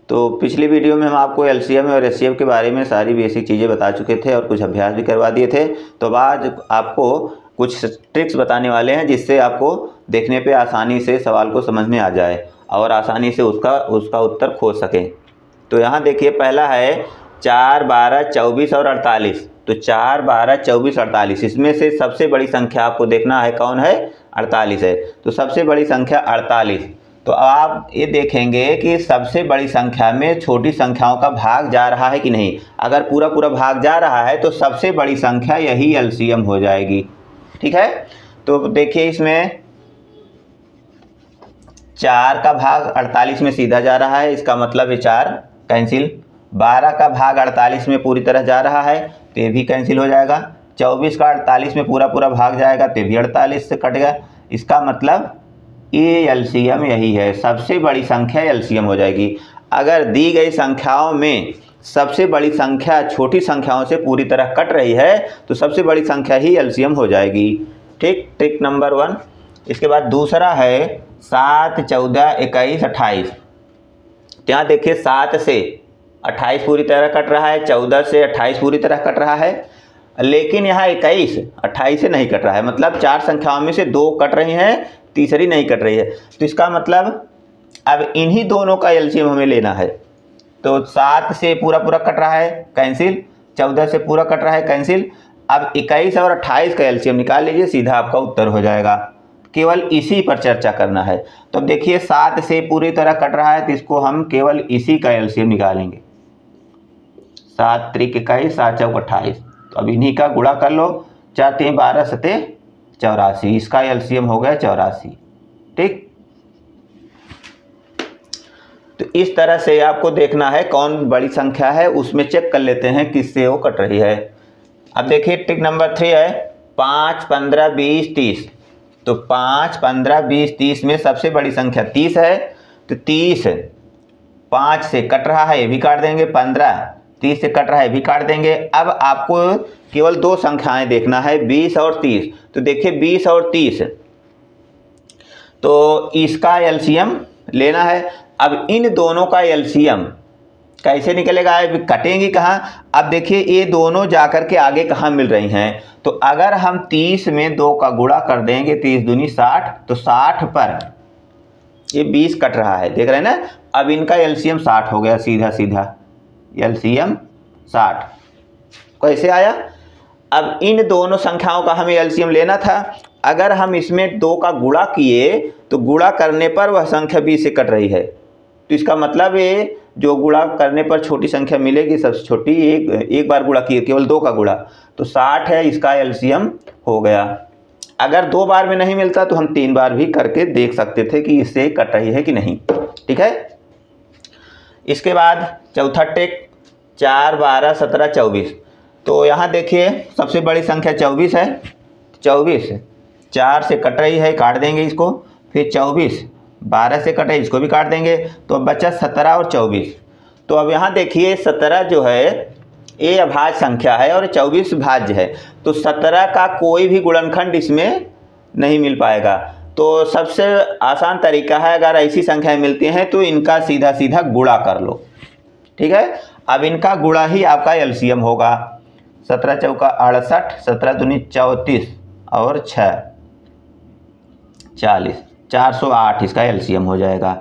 तो पिछली वीडियो में हम आपको एलसीएम और एचसीएफ के बारे में सारी बेसिक चीज़ें बता चुके थे और कुछ अभ्यास भी करवा दिए थे। तो आज आपको कुछ ट्रिक्स बताने वाले हैं जिससे आपको देखने पे आसानी से सवाल को समझ में आ जाए और आसानी से उसका उत्तर खोज सकें। तो यहाँ देखिए, पहला है 4, 12, 24 और 48। तो 4, 12, 24, 48, इसमें से सबसे बड़ी संख्या आपको देखना है कौन है, 48 है। तो सबसे बड़ी संख्या 48। तो आप ये देखेंगे कि सबसे बड़ी संख्या में छोटी संख्याओं का भाग जा रहा है कि नहीं। अगर पूरा पूरा भाग जा रहा है तो सबसे बड़ी संख्या यही एलसीएम हो जाएगी। ठीक है, तो देखिए इसमें 4 का भाग 48 में सीधा जा रहा है, इसका मतलब है 4 कैंसिल। 12 का भाग 48 में पूरी तरह जा रहा है तो ये भी कैंसिल हो जाएगा। 24 का 48 में पूरा पूरा भाग जाएगा तो ये भी 48 से कट गया। इसका मतलब ये एलसीएम यही है, सबसे बड़ी संख्या एलसीएम हो जाएगी। अगर दी गई संख्याओं में सबसे बड़ी संख्या छोटी संख्याओं से पूरी तरह कट रही है तो सबसे बड़ी संख्या ही एलसीएम हो जाएगी। ठीक, ट्रिक नंबर 1। इसके बाद दूसरा है 7, 14, 21, 28। यहाँ देखिए 7 से 28 पूरी तरह कट रहा है, 14 से 28 पूरी तरह कट रहा है, लेकिन यहाँ 21 28 से नहीं कट रहा है। मतलब 4 संख्याओं में से 2 कट रही हैं, तीसरी नहीं कट रही है। तो इसका मतलब अब इन्हीं दोनों का एलसीएम हमें लेना है। तो 7 से पूरा पूरा कट रहा है, कैंसिल। 14 से पूरा कट रहा है, कैंसिल। अब 21 और 28 का एलसीएम निकाल लीजिए, सीधा आपका उत्तर हो जाएगा। केवल इसी पर चर्चा करना है। तो अब देखिए 7 से पूरी तरह कट रहा है तो इसको हम केवल इसी का एलसीएम निकालेंगे। 7 त्रिक 21, 7 चौक 28। तो अब इन्हीं का गुणा कर लो, 4 3 12 7 84। इसका एलसीएम हो गया 84। ठीक, तो इस तरह से आपको देखना है कौन बड़ी संख्या है, उसमें चेक कर लेते हैं किससे वो कट रही है। अब देखिए ट्रिक नंबर 3 है 5, 15, 20, 30। तो 5, 15, 20, 30 में सबसे बड़ी संख्या 30 है। तो 30 5 से कट रहा है, ये भी काट देंगे। 15 30 से कट रहा है, भी काट देंगे। अब आपको केवल 2 संख्याएं देखना है, 20 और 30। तो देखिए 20 और 30, तो इसका एलसीएम लेना है। अब इन दोनों का एलसीएम कैसे निकलेगा, कटेंगी कहाँ। अब देखिए ये दोनों जाकर के आगे कहाँ मिल रही हैं। तो अगर हम 30 में 2 का गुणा कर देंगे, 30 दूनी 60, तो 60 पर ये 20 कट रहा है, देख रहे हैं ना। अब इनका एलसीएम 60 हो गया, सीधा सीधा एलसीएम 60 कैसे आया। अब इन दोनों संख्याओं का हमें एलसीएम लेना था। अगर हम इसमें 2 का गुणा किए तो गुणा करने पर वह संख्या 20 से कट रही है। तो इसका मतलब ये जो गुणा करने पर छोटी संख्या मिलेगी सबसे छोटी, एक बार गुणा किए, केवल 2 का गुणा, तो 60 है, इसका एलसीएम हो गया। अगर 2 बार में नहीं मिलता तो हम 3 बार भी करके देख सकते थे कि इससे कट रही है कि नहीं। ठीक है, इसके बाद चौथा ट्रिक 4, 12, 17, 24। तो यहाँ देखिए सबसे बड़ी संख्या 24 है। 24 4 से कट रही है, काट देंगे इसको। फिर 24 12 से कट रही है, इसको भी काट देंगे। तो अब बचा 17 और 24। तो अब यहाँ देखिए 17 जो है ये अभाज्य संख्या है और 24 भाज्य है। तो 17 का कोई भी गुणनखंड इसमें नहीं मिल पाएगा। तो सबसे आसान तरीका है, अगर ऐसी संख्याएं मिलती हैं तो इनका सीधा सीधा गुणा कर लो। ठीक है, अब इनका गुणा ही आपका एलसीएम होगा। 17 चौका 68, 17 दूनी 34 और 6 40, 408 इसका एलसीएम हो जाएगा।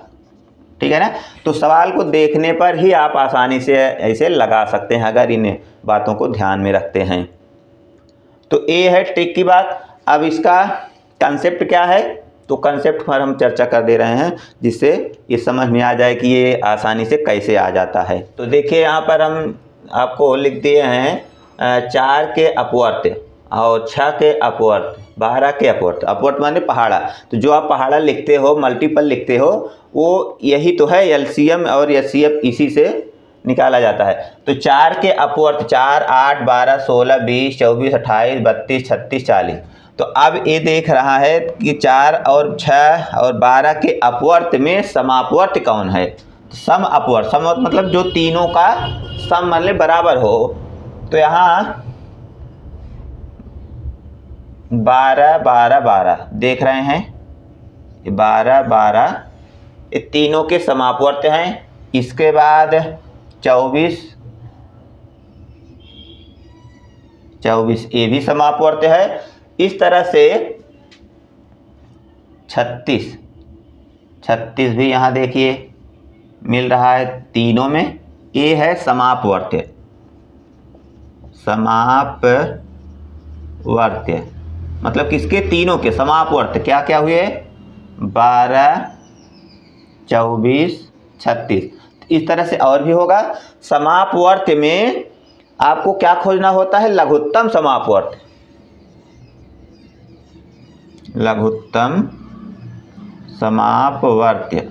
ठीक है ना। तो सवाल को देखने पर ही आप आसानी से ऐसे लगा सकते हैं अगर इन बातों को ध्यान में रखते हैं। तो ये है ट्रिक की बात। अब इसका कंसेप्ट क्या है, तो कंसेप्ट पर हम चर्चा कर दे रहे हैं जिससे ये समझ में आ जाए कि ये आसानी से कैसे आ जाता है। तो देखिए यहाँ पर हम आपको लिख दिए हैं 4 के अपवर्त और 6 के अपवर्त, 12 के अपवर्त। अपवर्त माने पहाड़ा। तो जो आप पहाड़ा लिखते हो, मल्टीपल लिखते हो, वो यही तो है एलसीएम और एचसीएफ, इसी से निकाला जाता है। तो 4 के अपवर्त 4, 8, 12, 16, 20, 24, 28, 32, 36, 40। तो अब ये देख रहा है कि 4 और 6 और 12 के अपवर्त में समापवर्त कौन है। सम अपवर्त, सम मतलब जो तीनों का सम मतलब बराबर हो। तो यहाँ 12, 12, 12 देख रहे हैं, 12, 12 ये तीनों के समापवर्त हैं। इसके बाद 24 ये भी समापवर्त्य है। इस तरह से 36 भी यहाँ देखिए मिल रहा है, तीनों में ये है समापवर्त्य। समापवर्त्य मतलब किसके, तीनों के समापवर्त्य क्या क्या हुए, 12, 24, 36। इस तरह से और भी होगा। समापवर्त्य में आपको क्या खोजना होता है, लघुत्तम समापवर्त्य। लघुत्तम समापवर्त्य,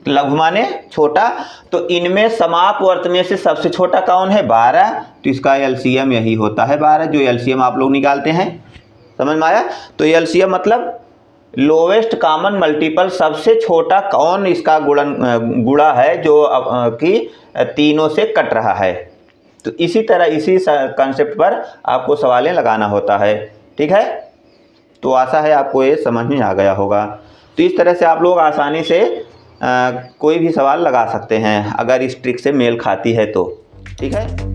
लघु माने छोटा, तो इनमें समापवर्त्य में से सबसे छोटा कौन है, 12, तो इसका एलसीएम यही होता है 12, जो एलसीएम आप लोग निकालते हैं। समझ में आया। तो एलसीएम मतलब लोवेस्ट कॉमन मल्टीपल, सबसे छोटा कौन इसका गुणा है जो कि तीनों से कट रहा है। तो इसी तरह इसी कंसेप्ट पर आपको सवालें लगाना होता है। ठीक है, तो आशा है आपको ये समझ में आ गया होगा। तो इस तरह से आप लोग आसानी से कोई भी सवाल लगा सकते हैं अगर इस ट्रिक से मेल खाती है तो। ठीक है।